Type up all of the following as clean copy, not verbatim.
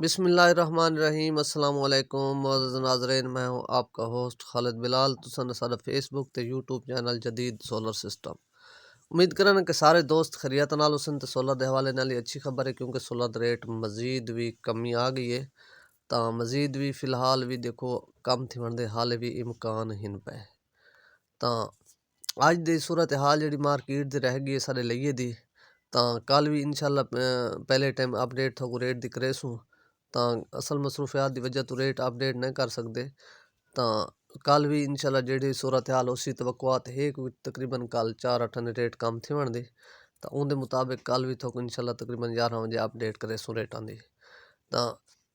बिस्मिल्लाहिर्रहमानिर्रहीम अस्सलाम वालेकुम मोअज़्ज़ज़ नाज़रीन, मैं हूँ आपका होस्ट खालिद बिलाल। तुसन साडा फेसबुक ते यूट्यूब चैनल जदीद सोलर सिस्टम। उम्मीद करन कि सारे दोस्त खैरियत नाल हुसन ते सोलर दे हवाले नाल अच्छी खबर है, क्योंकि सोलर दा रेट मज़ीद भी कमी आ गई है। तो मज़ीद भी फ़िलहाल भी देखो कम थिवण दे हाले भी इम्कान हिन पे। तो अज दी सूरत हाल जी मार्केट दी रह गई है साढ़े लिए दी। तो कल भी इंशाल्लाह पहले टाइम अपडेट थोको रेट दी करेसूँ। तो असल मसरूफियात की वजह तो रेट अपडेट नहीं कर सकते। तो कल भी इंशाल्लाह जी सूरत हाल उसी तवक्कुआत है कि तकरीबन कल 4-8 ने रेट कम थी दी। तो उनके मुताबिक कल भी थोक इंशाल्लाह तकरीबन 11 बजे अपडेट करे सो रेटा की। तो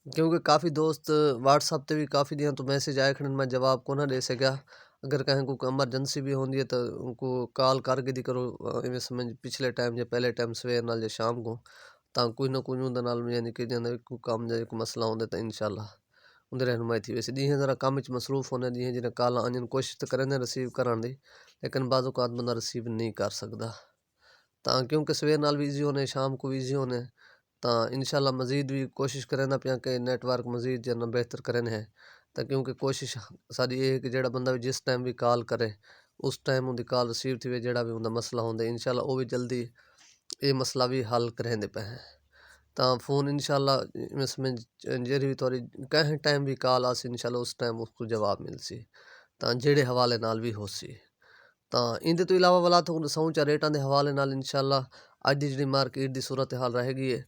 क्योंकि काफ़ी दोस्त व्हाट्सअप पर भी काफ़ी दिन तो मैसेज आए खड़े, मैं जवाब को ना दे सका। अगर कहीं को एमरजेंसी भी होती है तो उनको कॉल करके दी करो, इवें समझ पिछले टाइम या पहले टाइम सवेर नाल या शाम को। तो कोई ना कोई उनके नाल यानी कि कोई काम या कोई मसला होंगे तो इंशाल्लाह उनकी रहनुमाई थी। वैसे दी जरा काम मसरूफ होने दी जिन्हें कॉल आने कोशिश तो करें रिसीव कराने दी, लेकिन बाज़ औक़ात बंदा रिसीव नहीं कर सकता। तो क्योंकि सवेर नाल भी ईजी होने शाम को भी ईजी होने। तो इंशाल्लाह मज़ीद भी कोशिश करें पिया कि नेटवर्क मज़ीद जना बेहतर करें है। तो क्योंकि कोशिश सारी ये है कि जो बंदा भी जिस टाइम भी कॉल करे उस टाइम उनकी कॉल रिसीव थी, जो भी उनका मसला होंगे इंशाल्लाह वो भी जल्दी ये मसला भी हल करेंदे पे हैं। तो फ़ोन इंशाल्लाह इसमें जेरी भी थोड़ी कहीं टाइम भी कॉल आसी इंशाल्लाह उस टाइम उसको जवाब मिलसी। तो जेड़े हवाले नाल भी होसी। तो इनके तो इलावा वाला तो समूचा रेटा के हवाले नाल इंशाल्लाह अज की जी मार्केट की सूरत हाल रहेगी है।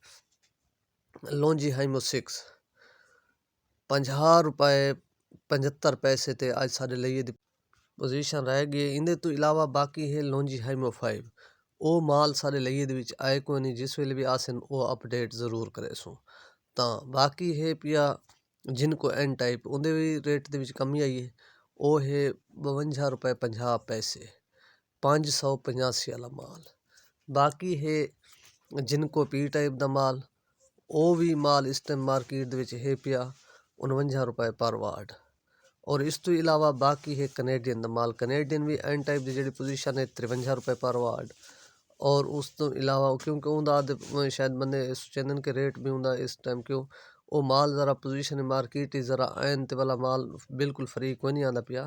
लॉन्जी हाइमो 6 50 रुपए 75 पैसे ते अज साढ़े लिए दी पोजीशन रह गई है। इनके तो इलावा बाकी है लॉन्जी हाइमो 5 वो माल सारे लिए आए को नहीं, जिस वेले भी आसन वो अपडेट ज़रूर करे सो। तो बाकी है पिया जिनको एन टाइप उनके भी रेट के कमी आई है। वो है 52 रुपए 50 पैसे 585 वाला माल। बाकी है जिनको पी टाइप का माल वो भी माल इस टाइम मार्केट है पिया 49 रुपए पर वार्ड। और इस तो इलावा बाकी है कनेडियन का माल। कनेडियन भी एन टाइप की जी पोजीशन है 53 रुपए पर वार्ड। और उस तो इलावा क्योंकि उनका शायद बंदे सोचेंदन के रेट भी होंगे इस टाइम क्यों वो माल ज़रा पोजीशन मार्केट ही ज़रा एन ते वाला माल बिल्कुल फ्री कोई नहीं आता पिया।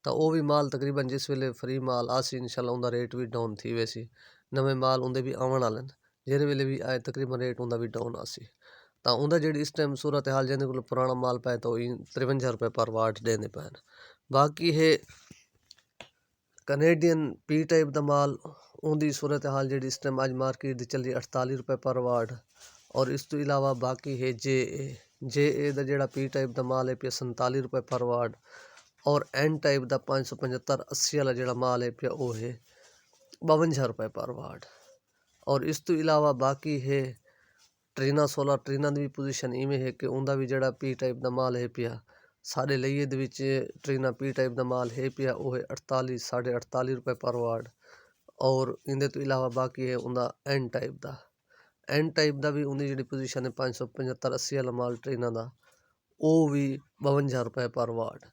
तो वो भी माल तकरीबन जिस वेले फ्री माल आसी इंशाल्लाह उनका रेट भी डाउन थी वैसी। नवे माल उनके भी आवन वाले जेरे वेले भी आए तकरीबन रेट उनका भी डाउन आसी। तो उनका जी इस टाइम सूरत हाल जिन्हें को पुराना माल पाए तो 53 रुपए पर वाट देने पैन। बाकी है कनेडियन पी टाइप का माल उनकी सूरत हाल जी इस टाइम अज मार्केट चल रही 48 रुपए पर वाट। और इस तो इलावा बाकी है जे ए का जोड़ा पी टाइप का माल है पिया 47 रुपए पर वाट। और एन टाइप का 575 80 वाला जोड़ा माल है पिया वो है 52 रुपए पर वाट। और इस तो इलावा बाकी है ट्रीना सोलर। ट्रीना की भी पोजीशन इवें है कि उनका भी जोड़ा पी टाइप का माल है पिया साढ़े लिए ट्रीना पी टाइप का माल है पिया वो है 48 साढ़े 48 रुपए पर वाट। और इनके तो इलावा बाकी है उनका एन टाइप का भी उनकी जी पोजीशन है 575 80 वाला माल ट्रीना का वो भी 52 रुपए पर वाट।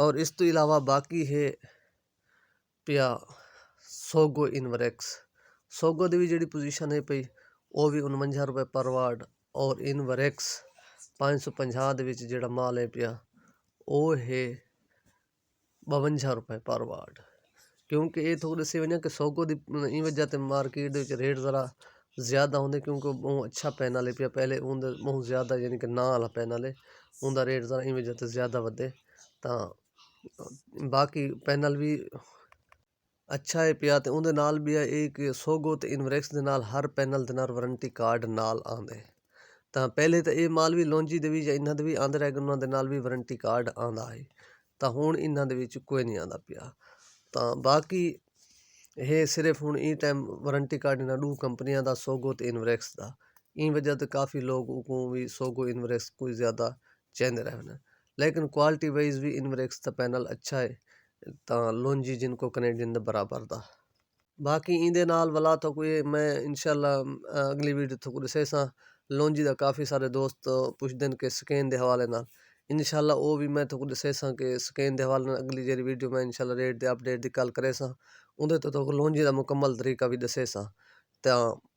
और इस तो इलावा बाकी है पिया सोगो इनवरेक्स। सोगो की भी जी पोजीशन है पई वो भी 49 रुपए पर वाट। और इनवरेक्स 550 जोड़ा माल है पिया वो है 52 रुपए पर वाट। क्योंकि ये थोड़ी दसी वजह कि सोगो की ई वजह से मार्केट रेट ज़रा ज़्यादा होंगे, क्योंकि बहुत अच्छा पैनल है पिया पहले उनके बहुत ज़्यादा यानी कि ना वाला पैनल है उनका रेट ज़रा ई वजह से ज़्यादा वे। तो बाकी पैनल भी अच्छा है पिया तो उनके नाल भी है एक सोगो तो इनवरेक्स के नाल हर पैनल के नाल वारंटी कार्ड नाल आंदे। तो पहले तो ये माल भी लॉन्जी दे भी इन्हों भी आंदे रह गए, उन्होंने नाल भी वारंटी कार्ड आंदा है। तो हुण इन्हों दे कोई नहीं आंदा पिया। तो बाकी है सिर्फ हुण ई टाइम वारंटी कार्ड इन्होंने 2 कंपनियां का सोगो तो इनवरेक्स का। ई वजह तो काफ़ी लोग को भी सोगो इनवरेक्स कोई ज़्यादा चाहते रहे। लेकिन क्वालिटी वाइज भी इनवरेक्स का पैनल अच्छा है। तो लॉन्जी जिनको कनेडियन के बराबर था। बाकी इंदे नाल वाला तो कोई मैं इंशाल्लाह अगली वीडियो तो दसे सा। लॉन्जी का काफ़ी सारे दोस्त पुछते हैं कि स्कैन के हवाले नाल इंशाल्लाह वो भी मैं तो दसे सा कि स्कैन के हवाले नाल अगली जी वीडियो मैं इंशाल्लाह रेट के अपडेट की गल करे सा। उनके तो लॉन्जी का मुकम्मल तरीका भी दसे सा। तो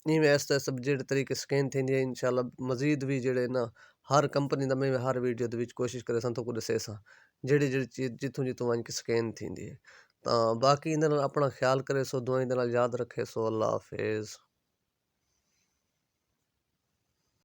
इवें इस तरह सब जो तरीके स्कैन थी इंशाल्लाह मज़ीद भी जोड़े ना हर कंपनी दा मैं हर वीडियो दे विच कोशिश करे सन तोकू दस्से सां ਜਿਹੜੀ ਚੀਜ਼ ਜਿੱਥੋਂ वञ के ਸਕੈਨ थींदी है। ਤਾਂ ਬਾਕੀ ਇਹਦੇ ਨਾਲ ਆਪਣਾ ਖਿਆਲ ਕਰੇ ਸੋ, ਦੁਆਵਾਂ ਦੇ ਨਾਲ ਯਾਦ ਰੱਖੇ ਸੋ। ਅੱਲਾ ਹਾਫਿਜ਼।